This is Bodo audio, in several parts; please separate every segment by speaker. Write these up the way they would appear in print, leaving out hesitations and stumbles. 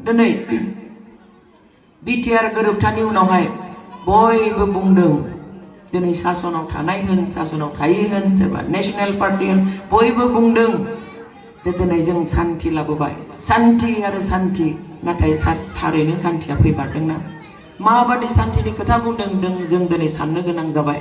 Speaker 1: दिनै बिटिआर गोरोबथानि उनावहाय बयबो बुंदों दिनै सासनाव थानाय होन सासनाव थायै होन सोरबा नेशनेल पार्टी होन बयबो बुंदों जे दिनै जों शान्ति लाबोबाय शान्ति आरो शान्ति नाथाय थारैनो शान्तिया फैमारदोंना माबादि शान्तिनि खोथा बुंदों जों दिनै साननो गोनां जाबाय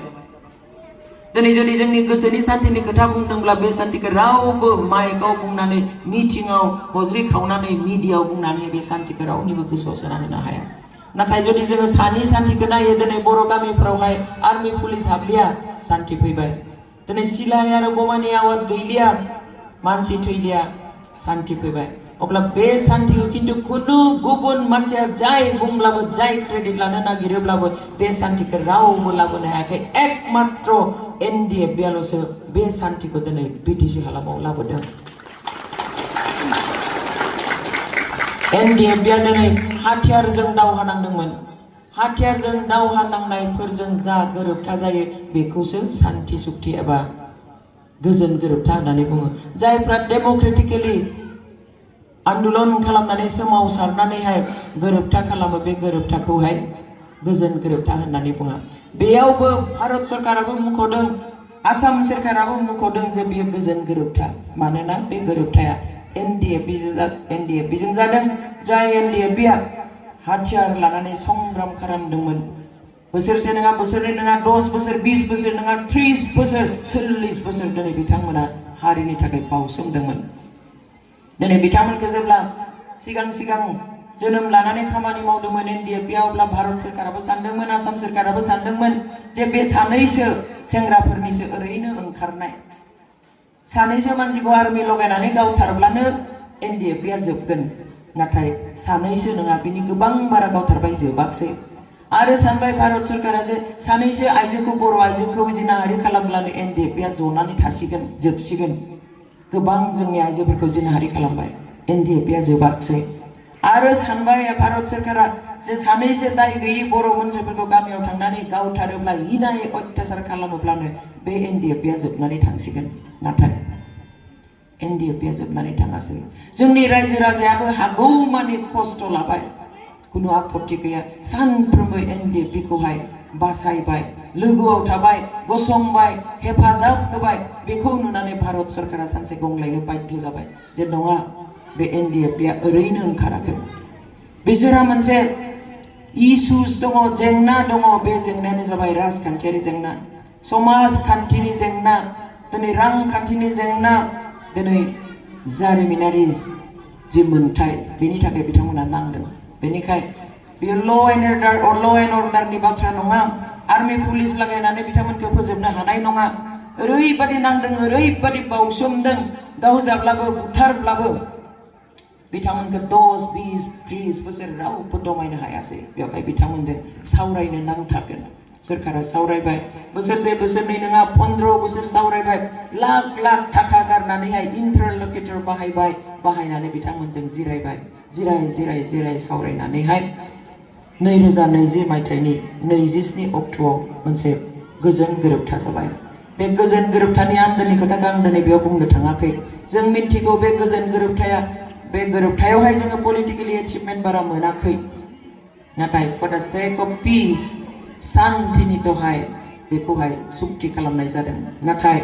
Speaker 1: दिनै जुदि जोंनि गोसोनि शान्तिनि खोथा बुंदोंब्ला बे शान्तिखौ रावबो माइकआव बुंनानै मिटिंआव हज्रि खावनानै मिडियाआव बुंनानै बे शान्तिखौ रावनिबो गोसोआव सोना होनो हाया नाथाय जुदि जोङो सानि शान्तिखौ नायो दिनै बर' गामिफोरावहाय आर्मी पुलिस हाबलिया शान्ति फैबाय दिनै सिलाइ आरो बमानि आवाज गैलिया मानसि थैलिया शान्ति फैबाय अब्ला बे शान्तिखौ खिन्थु कुनु गुबुन मानसिया जाय बुंब्लाबो जाय क्रेडिट लानो नागिरोब्लाबो बे शान्तिखौ रावबो लाबोनो हायाखै एकमात्र एनडिएफबिआल'सो बे शान्तिखौ दिनै बिटिसि हालामाव लाबोदों एनडिएफबिआ दिनै हाथियारजों दावहा नांदोंमोन हाथियारजों दावहा नांनायफोरजों जा गोरोबथा जायो बेखौसो शान्ति सुक्ति एबा गोजोन गोरोबथा होननानै बुङो जायफ्रा डेम'क्रेटिकेलि आन्दोलन खालामनानै सोमावसारनानैहाय गोरोबथा खालामो बे गोरोबथाखौहाय गोजोन गोरोबथा होननानै बुङो बेयावबो भारत सरकाराबो मुंख'दों आसाम सरकाराबो मुंख'दों जे बेयो गोजोन गोरोबथा मानोना बे गोरोबथाया एनडिएफबिजों जादों जाय एनडिएफबिआ हाथियार लानानै संग्राम खालामदोंमोन बोसोरसे नङा बोसोरनै नङा 10 बोसोर 20 बोसोर नङा 30 बोसोर 40 बोसोर दिनै बिथांमोना हारिनि थाखाय बावसोमदोंमोन दिनै बिथांमोनखौ जेब्ला सिगां जोनोम लानानै खामानि मावदोंमोन एनडिएफबिआ अब्ला भारत सरकाराबो सानदोंमोन आसाम सरकाराबो सानदोंमोन जे बे सानैसो सेंग्राफोरनिसो ओरैनो ओंखारनाय सानैसो मानसिखौ आर्मी लगायनानै गावथारब्लानो एनडिएफबिआ जोबगोन नाथाय सानैसो नङा बिनि गोबां बारा गावथारबाय जोबाखसै आरो सानबाय भारत सरकारा जे सानैसो आइजोखौ बर' आइजोखौ जिनाहारि खालामब्लानो एनडिएफबिआ जनानै थासिगोन जोबसिगोन गोबां जोंनि आइजोफोरखौ जिनाहारि खालामबाय एनडिएफबिआ जोबाखसै आरो सानबाय भारत सरकारा जे सानैसो दाय गैयै बर' मानसिफोरखौ गामियाव थांनानै गावथारोब्ला इनाय अत्याचार खालामोब्लानो बे एनडिएफबिआ जोबनानै थांसिगोन नाथाय एनडिएफबिआ जोबनानै थाङासै जोंनि रायजो राजायाबो हागौमानि खस्थ' लाबाय कुनु आपत्ति गैया सानफ्रोमबो एनडिएफबिखौहाय बासायबाय लोगोआव थाबाय गसंबाय हेफाजाब होबाय बेखौ नुनानै भारत सरकारा सानसे गंग्लायनो बाध्य जाबाय जे नङा बे एनडिएफबिआ ओरैनो ओंखाराखै बिसोरहा मोनसे इस्युज दङ जेंना दङ बे जेंनायानो जाबाय राजखान्थियारि जेंना समाजखान्थिनि जेंना दिनै रांखान्थिनि जेंना दिनै जारिमिनारि जि मोन्थाय बेनि थाखाय बिथांमोना नांदों बेनिखायनो बेयो ल' एन्ड अर्डारनि बाथ्रा नङा आर्मी पुलिस लागायनानै बिथांमोनखौ फोजोबनो हानाय नङा ओरैबादि नांदों ओरैबादि बावसोमदों गावजाब्लाबो बुथारब्लाबो बिथांमोनखौ 10 20 30 बोसोर रावबो दमायनो हायासै बेवहाय बिथांमोनजों सावरायनो नांथारगोन सरकारा सावरायबाय बोसोरसे बोसोरनै नङा 15 बोसोर सावरायबाय लाख लाख थाखा गारनानैहाय इन्टारल'केटर बाहायनानै बिथांमोनजों जिरायबाय जिराय सावरायनानैहाय 2020 मायथाइनि 27 अक्ट'आव मोनसे गोजोन गोरोबथा जाबाय बे गोजोन गोरोबथानि आन्दोनि खोथाखौ आं दिनै बेयाव बुंनो थाङाखै जों मिन्थिगौ बे गोजोन गोरोबथायावहाय जोङो पलिटिकेलि एचिभमेन्ट बारा मोनाखै नाथाय फर द सेक अफ पिस शान्तिनि दहाय बेखौहाय सुक्ति खालामनाय जादों नाथाय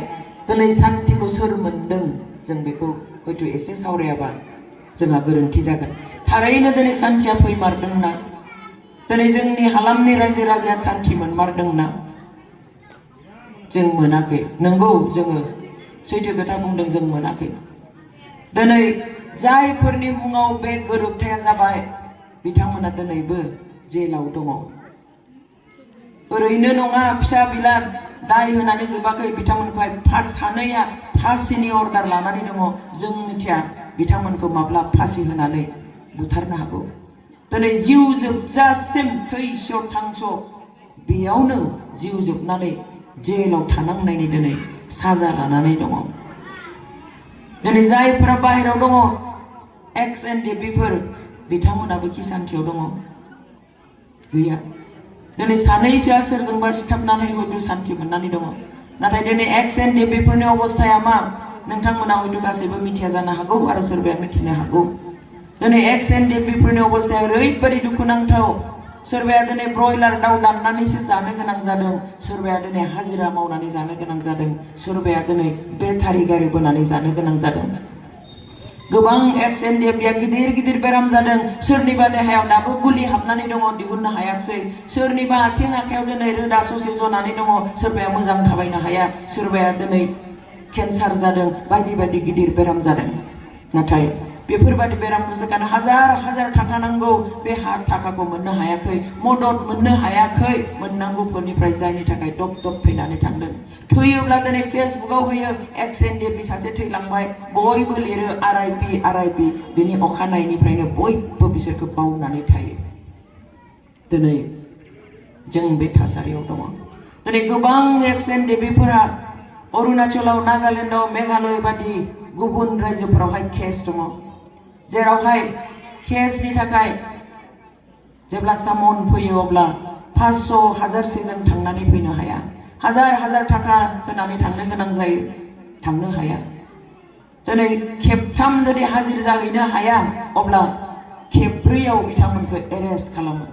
Speaker 1: दिनै शान्तिखौ सोर मोनदों जों बेखौ हयथ' एसे सावरायाबा जोंहा गोरोन्थि जागोन थारैनो दिनै शान्तिया फैमारदोंना दिनै जोंनि हालामनि रायजो राजाया शान्ति मोनमारदोंना जों मोनाखै नंगौ जोङो सैथो खोथा बुंदों जों मोनाखै दिनै जायफोरनि मुङाव बे गोरोबथाया जाबाय बिथांमोना दिनैबो जेलाव दङ ओरैनो नङा फिसा बिला दाय होनानै जोबाखै बिथांमोनखौहाय सानैया फासिनि अर्डार लानानै दङ जों मिथिया बिथांमोनखौ माब्ला फासि होनानै बुथारनो हागौ दिनै जिउ जोबजासिम थैस' थांस' बेयावनो जिउ जोबनानै जेलाव थानांनायनि दिनै साजा लानानै दङ दिनै जायफोरा बाहेरायाव दङ एक्स एनडिएफबिफोर बिथांमोनाबो कि शान्तियाव दङ गैया दिनै सानैसोआ सोरजोंबा सिथाबनानै हयथ' शान्ति मोननानै दङ नाथाय दिनै एक्स एनडिएफबिफोरनि अबस्थाया मा नोंथांमोना हयथ' गासैबो मिथिया जानो हागौ आरो सोरबाया मिथिनो हागौ दिनै एक्स एन डिपिफोरनि अबस्थाया ओरैबायदि दुखुनांथाव सोरबाया दिनै ब्रयलार दाउ दाननानैसो जानो गोनां जादों सोरबाया दिनै हाजिरा मावनानै जानो गोनां जादों सोरबाया दिनै बेटारि गारि बोनानै जानो गोनां जादों गोबां एक्स एन डिपिआ गिदिर गिदिर बेराम जादों सोरनिबा देहायाव दाबो गुलि हाबनानै दङ दिहुननो हायाखै सोरनिबा आथिं आखायाव दिनै रोदा ससे जनानै दङ सोरबाया मोजां थाबायनो हाया सोरबाया दिनै केन्सार जादों बायदि बायदि गिदिर बेराम जादों नाथाय बेफोरबायदि बेरामखौ सोखानो हाजार हाजार थाखा नांगौ बे थाखाखौ मोननो हायाखै मदद मोननो हायाखै मोननांगौफोरनिफ्राय जायनि थाखाय दब दब थैनानै थांदों थैयोब्ला दिनै फेसबुकआव होयो एक्स एन डिपि सासे थैलांबाय बयबो लिरो आरआइपि बिनि अखानायैनिफ्रायनो बयबो बिसोरखौ बावनानै थायो दिनै जों बे थासारियाव दङ दिनै गोबां एक्स एन डिपिफोरा अरुणाचलाव नागालेण्डआव मेघालय बायदि गुबुन रायजोफोरावहाय केस दङ जेरावहाय केसनि थाखाय जेब्ला सामन फैयो अब्ला 500,000 जों थांनानै फैनो हाया हाजार हाजार थाखा होनानै थांनो गोनां जायो थांनो हाया दिनै खेबथाम जुदि हाजिर जाहैनो हाया अब्ला खेबब्रैयाव बिथांमोनखौ एरेस्ट खालामो